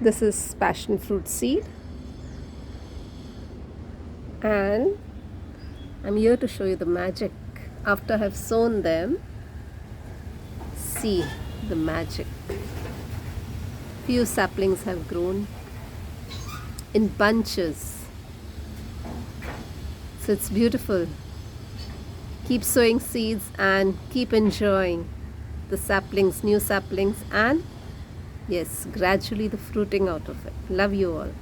This is passion fruit seed, and I'm here to show you the magic. After I've sown them, see the magic. Few saplings have grown in bunches. So it's beautiful. Keep sowing seeds and keep enjoying the saplings, new saplings, and yes, gradually the fruiting out of it. Love you all.